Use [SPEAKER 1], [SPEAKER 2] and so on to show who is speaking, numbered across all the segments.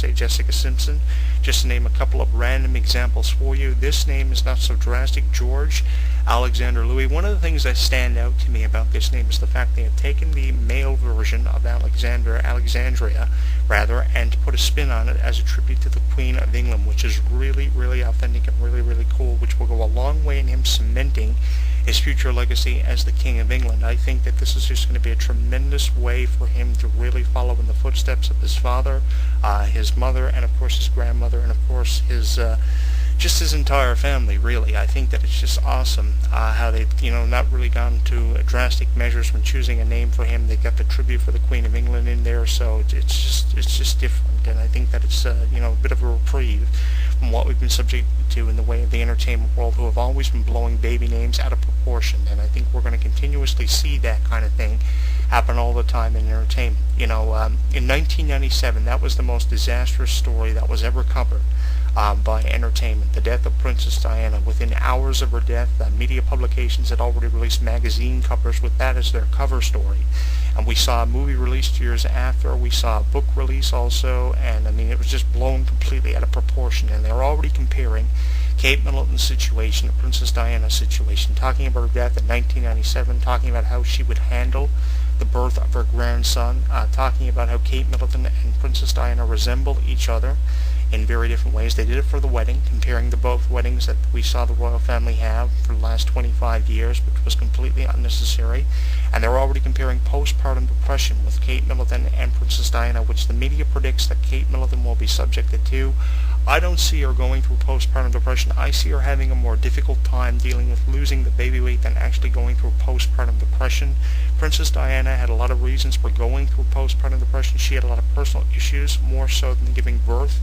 [SPEAKER 1] say Jessica Simpson, just to name a couple of random examples for you. This name is not so drastic, George Alexander Louis. One of the things that stand out to me about this name is the fact they have taken the male version of Alexandria, and put a spin on it as a tribute to the Queen of England, which is really, really authentic and really, really cool, which will go a long way in him cementing his future legacy as the King of England. I think that this is just going to be a tremendous way for him to really follow in the footsteps of his father, his mother, and of course his grandmother, and of course his just his entire family, really. I think that it's just awesome how they've, not really gone to drastic measures when choosing a name for him. They got the tribute for the Queen of England in there, so it's just different, and I think that it's a bit of a reprieve from what we've been subject to in the way of the entertainment world, who have always been blowing baby names out of proportion, and I think we're going to continuously see that kind of thing happen all the time in entertainment. In 1997, that was the most disastrous story that was ever covered by entertainment, the death of Princess Diana. Within hours of her death, media publications had already released magazine covers with that as their cover story. And we saw a movie released years after, we saw a book release also, and it was just blown completely out of proportion. And they were already comparing Kate Middleton's situation to Princess Diana's situation, talking about her death in 1997, talking about how she would handle the birth of her grandson, talking about how Kate Middleton and Princess Diana resemble each other in very different ways. They did it for the wedding, comparing the both weddings that we saw the royal family have for the last 25 years, which was completely unnecessary. And they're already comparing postpartum depression with Kate Middleton and Princess Diana, which the media predicts that Kate Middleton will be subjected to. I don't see her going through postpartum depression. I see her having a more difficult time dealing with losing the baby weight than actually going through postpartum depression. Princess Diana had a lot of reasons for going through postpartum depression. She had a lot of personal issues, more so than giving birth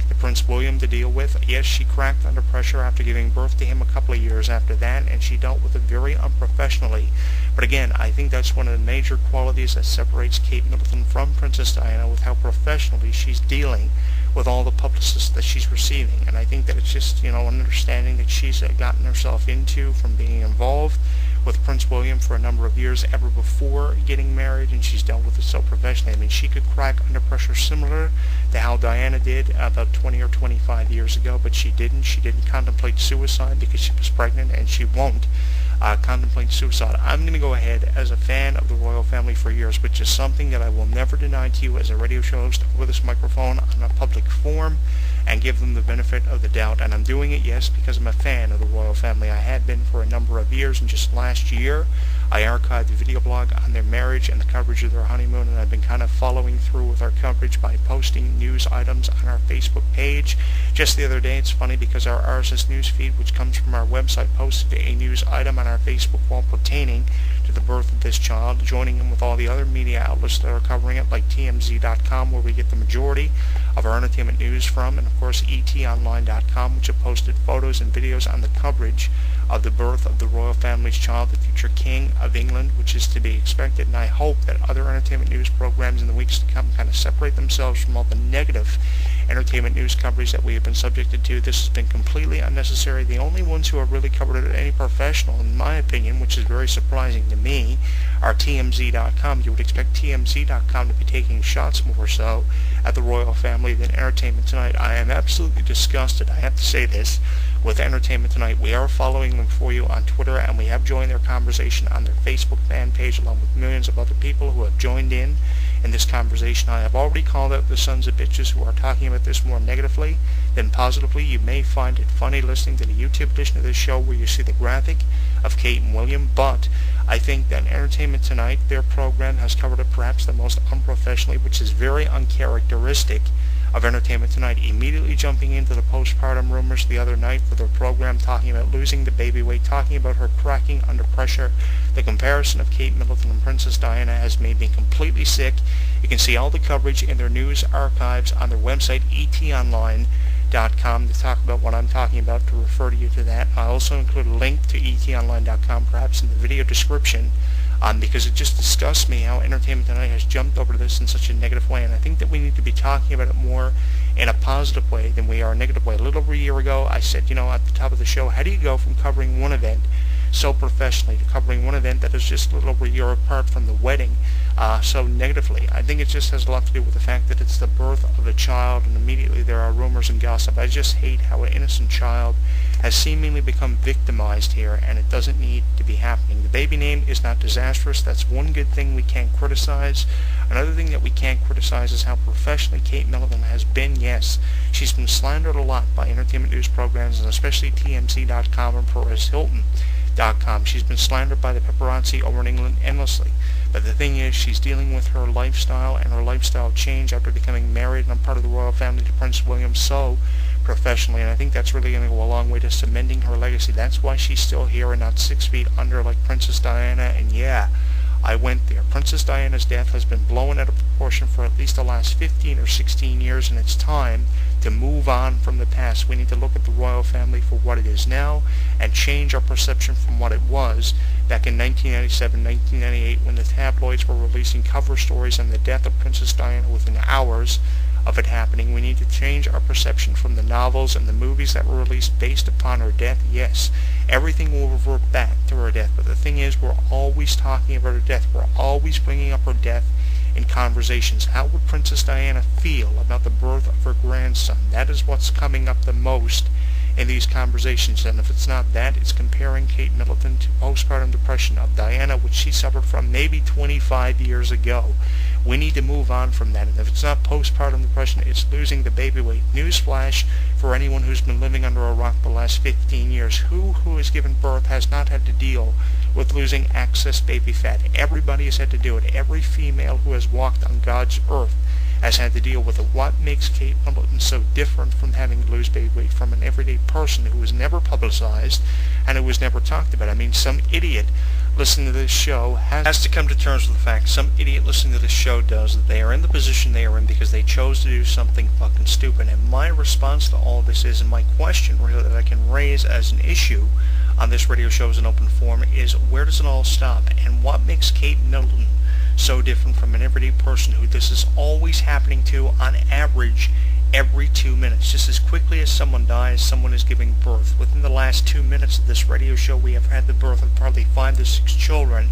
[SPEAKER 1] to Prince William to deal with. Yes, she cracked under pressure after giving birth to him a couple of years after that, and she dealt with it very unprofessionally. But again, I think that's one of the major qualities that separates Kate Middleton from Princess Diana, with how professionally she's dealing with all the publicists that she's receiving. And I think that it's just, an understanding that she's gotten herself into from being involved with Prince William for a number of years ever before getting married, and she's dealt with it so professionally. She could crack under pressure similar to how Diana did about 20 or 25 years ago, but she didn't. She didn't contemplate suicide because she was pregnant, and she won't contemplate suicide. I'm going to go ahead, as a fan of the royal family for years, which is something that I will never deny to you as a radio show host over this microphone on a public forum, and give them the benefit of the doubt. And I'm doing it, yes, because I'm a fan of the royal family. I had been for a number of years, and just last year I archived a video blog on their marriage and the coverage of their honeymoon, and I've been kind of following through with our coverage by posting news items on our Facebook page. Just the other day, it's funny because our RSS news feed, which comes from our website, posted a news item on our Facebook wall pertaining to the birth of this child, joining in with all the other media outlets that are covering it, like TMZ.com, where we get the majority of our entertainment news from, and of course etonline.com, which have posted photos and videos on the coverage of the birth of the royal family's child, the future King of England, which is to be expected. And I hope that other entertainment news programs in the weeks to come kind of separate themselves from all the negative entertainment news coverage that we have been subjected to. This has been completely unnecessary. The only ones who have really covered it, any professional, in my opinion, which is very surprising to me, are TMZ.com. You would expect TMZ.com to be taking shots more so at the royal family than Entertainment Tonight. I am absolutely disgusted, I have to say this, with Entertainment Tonight. We are following them for you on Twitter, and we have joined their conversation on their Facebook fan page, along with millions of other people who have joined in this conversation. I have already called out the sons of bitches who are talking about this more negatively than positively. You may find it funny listening to the YouTube edition of this show where you see the graphic of Kate and William, but I think that Entertainment Tonight, their program, has covered it perhaps the most unprofessionally, which is very uncharacteristic of Entertainment Tonight, immediately jumping into the postpartum rumors the other night for their program, talking about losing the baby weight, talking about her cracking under pressure. The comparison of Kate Middleton and Princess Diana has made me completely sick. You can see all the coverage in their news archives on their website, etonline.com, to talk about what I'm talking about, to refer to you to that. I'll also include a link to etonline.com perhaps in the video description, because it just disgusts me how Entertainment Tonight has jumped over this in such a negative way, and I think that we need to be talking about it more in a positive way than we are a negative way. A little over a year ago, I said, at the top of the show, how do you go from covering one event so professionally, to covering one event that is just a little over a year apart from the wedding so negatively. I think it just has a lot to do with the fact that it's the birth of a child, and immediately there are rumors and gossip. I just hate how an innocent child has seemingly become victimized here, and it doesn't need to be happening. The baby name is not disastrous. That's one good thing we can't criticize. Another thing that we can't criticize is how professionally Kate Middleton has been. Yes, she's been slandered a lot by entertainment news programs, and especially TMZ.com and PerezHilton.com. She's been slandered by the paparazzi over in England endlessly. But the thing is, she's dealing with her lifestyle and her lifestyle change after becoming married and a part of the royal family to Prince William so professionally, and I think that's really going to go a long way to cementing her legacy. That's why she's still here and not 6 feet under like Princess Diana. And yeah, I went there. Princess Diana's death has been blown out of proportion for at least the last 15 or 16 years, and it's time to move on from the past. We need to look at the royal family for what it is now and change our perception from what it was back in 1997, 1998, when the tabloids were releasing cover stories on the death of Princess Diana within hours of it happening. We need to change our perception from the novels and the movies that were released based upon her death. Yes, everything will revert back to her death, but the thing is, we're always talking about her death. We're always bringing up her death in conversations. How would Princess Diana feel about the birth of her grandson? That is what's coming up the most in these conversations, and if it's not that, it's comparing Kate Middleton to postpartum depression of Diana, which she suffered from maybe 25 years ago. We need to move on from that, and if it's not postpartum depression, it's losing the baby weight. Newsflash for anyone who's been living under a rock the last 15 years. Who has given birth has not had to deal with losing excess baby fat. Everybody has had to do it. Every female who has walked on God's earth has had to deal with it. What makes Kate Middleton so different from having to lose baby weight from an everyday person who was never publicized and who was never talked about? I mean, some idiot listening to this show has to come to terms with the fact, some idiot listening to this show does, that they are in the position they are in because they chose to do something fucking stupid. And my response to all this is, and my question really that I can raise as an issue on this radio show as an open forum, is where does it all stop? And what makes Kate Middleton so different from an everyday person who this is always happening to on average every 2 minutes? Just as quickly as someone dies, someone is giving birth. Within the last 2 minutes of this radio show, we have had the birth of probably 5 to 6 children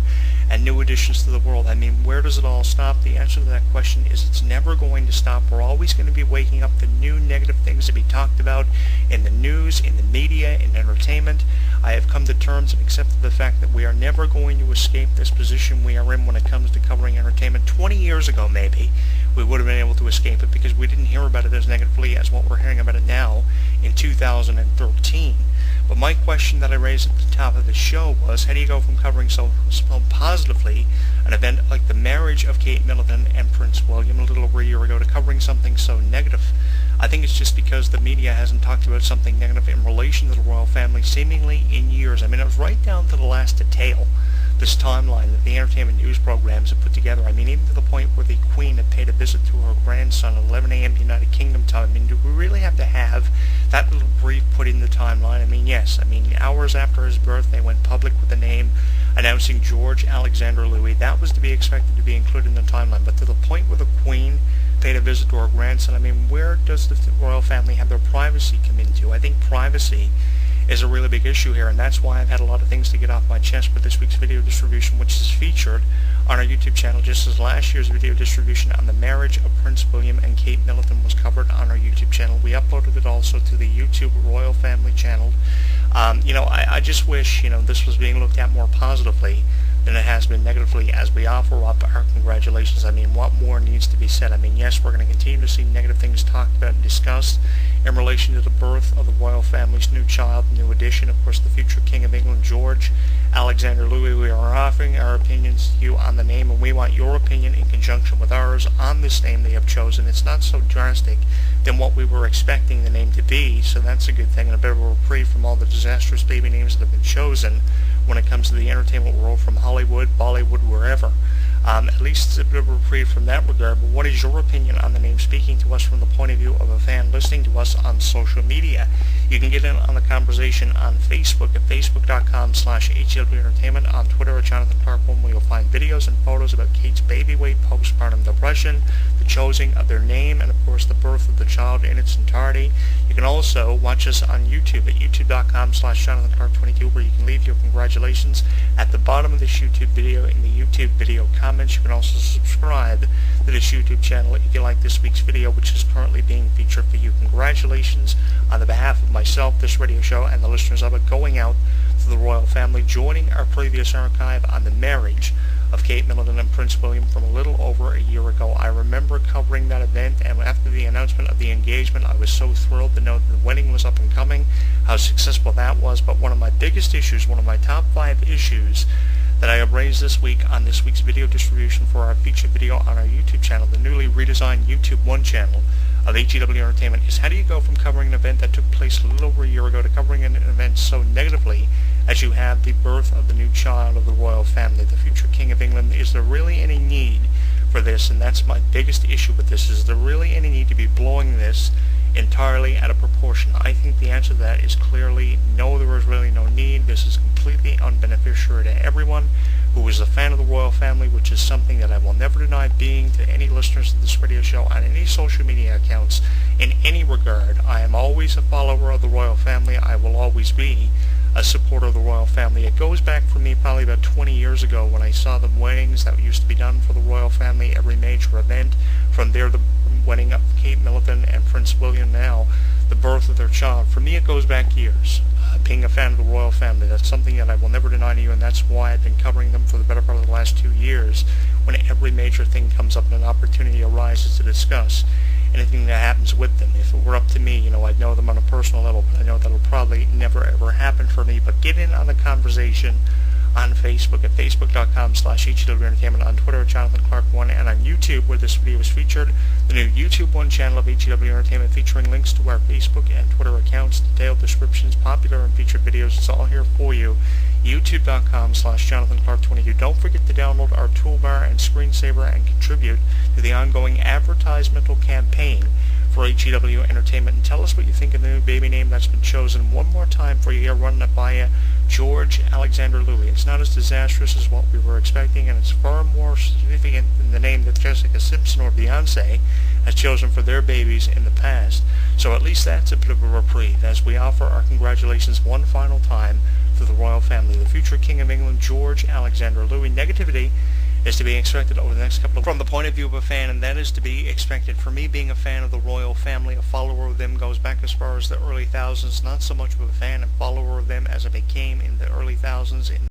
[SPEAKER 1] and new additions to the world. I mean, where does it all stop? The answer to that question is it's never going to stop. We're always going to be waking up to new negative things to be talked about in the news, in the media, in entertainment. I have come to terms and accepted the fact that we are never going to escape this position we are in when it comes to covering entertainment. 20 years ago, maybe, we would have been able to escape it because we didn't hear about it as negatively as what we're hearing about it now in 2013. But my question that I raised at the top of the show was, how do you go from covering so positively an event like the marriage of Kate Middleton and Prince William a little over a year ago to covering something so negative? I think it's just because the media hasn't talked about something negative in relation to the royal family seemingly in years. I mean, it was right down to the last detail, this timeline that the entertainment news programs have put together. I mean, even to the point where the Queen had paid a visit to her grandson at 11 a.m. United Kingdom time. I mean, do we really have to have that little brief put in the timeline? I mean, yes. I mean, hours after his birth, they went public with the name announcing George Alexander Louis. That was to be expected to be included in the timeline. But to the point where the Queen paid a visit to her grandson, I mean, where does the royal family have their privacy come into? I think privacy is a really big issue here, and that's why I've had a lot of things to get off my chest with this week's video distribution, which is featured on our YouTube channel, just as last year's video distribution on the marriage of Prince William and Kate Middleton was covered on our YouTube channel. We uploaded it also to the YouTube Royal Family channel. I just wish, this was being looked at more positively than it has been negatively as we offer up our congratulations. I mean, what more needs to be said? I mean, yes, we're going to continue to see negative things talked about and discussed in relation to the birth of the royal family's new child, new addition, of course, the future King of England, George Alexander Louis. We are offering our opinions to you on the name, and we want your opinion in conjunction with ours on this name they have chosen. It's not so drastic than what we were expecting the name to be, so that's a good thing, and a bit of a reprieve from all the disastrous baby names that have been chosen when it comes to the entertainment world, from Hollywood, Bollywood, wherever. And At least it's a bit of a reprieve from that regard, but what is your opinion on the name, speaking to us from the point of view of a fan listening to us on social media? You can get in on the conversation on Facebook at facebook.com/HW Entertainment, on Twitter at Jonathan Clarke 1, where you'll find videos and photos about Kate's baby weight, postpartum depression, the choosing of their name, and of course the birth of the child in its entirety. You can also watch us on YouTube at youtube.com/JonathanClarke22, where you can leave your congratulations at the bottom of this YouTube video in the YouTube video comments. You can also subscribe to this YouTube channel if you like this week's video, which is currently being featured for you. Congratulations on the behalf of myself, this radio show, and the listeners of it, going out to the royal family, joining our previous archive on the marriage of Kate Middleton and Prince William from a little over a year ago. I remember covering that event, and after the announcement of the engagement, I was so thrilled to know that the wedding was up and coming, how successful that was. But one of my biggest issues, one of my top 5 issues that I have raised this week on this week's video distribution for our featured video on our YouTube channel, the newly redesigned YouTube 1 channel of HEW Entertainment, is how do you go from covering an event that took place a little over a year ago to covering an event so negatively as you have the birth of the new child of the royal family, the future King of England? Is there really any need for this? And that's my biggest issue with this. Is there really any need to be blowing this entirely out of proportion? I think the answer to that is clearly no, there is really no need. This is completely unbeneficial to everyone who is a fan of the royal family, which is something that I will never deny being to any listeners of this radio show on any social media accounts in any regard. I am always a follower of the royal family. I will always be a supporter of the royal family. It goes back for me probably about 20 years ago when I saw the weddings that used to be done for the royal family, every major event. From there, the wedding of Kate Middleton and Prince William, now the birth of their child. For me, it goes back years. Being a fan of the royal family, that's something that I will never deny to you, and that's why I've been covering them for the better part of the last 2 years. When every major thing comes up and an opportunity arises to discuss anything that happens with them. If it were up to me, I'd know them on a personal level, but I know that'll probably never ever happen for me. But get in on the conversation on Facebook at facebook.com/HW Entertainment, on Twitter at Jonathan Clarke 1, and on YouTube, where this video is featured, the new YouTube 1 channel of HW Entertainment, featuring links to our Facebook and Twitter accounts, detailed descriptions, popular and featured videos. It's all here for you. youtube.com/JonathanClarke22. Don't forget to download our toolbar and screensaver and contribute to the ongoing advertisemental campaign for HEW Entertainment, and tell us what you think of the new baby name that's been chosen. One more time for you here, running it by you, George Alexander Louis. It's not as disastrous as what we were expecting, and it's far more significant than the name that Jessica Simpson or Beyonce has chosen for their babies in the past. So at least that's a bit of a reprieve, as we offer our congratulations one final time to the royal family, the future King of England, George Alexander Louis. Negativity is to be expected over the next couple of, from the point of view of a fan, and that is to be expected. For me, being a fan of the royal family, a follower of them, goes back as far as the early thousands. Not so much of a fan and follower of them as I became in the early thousands in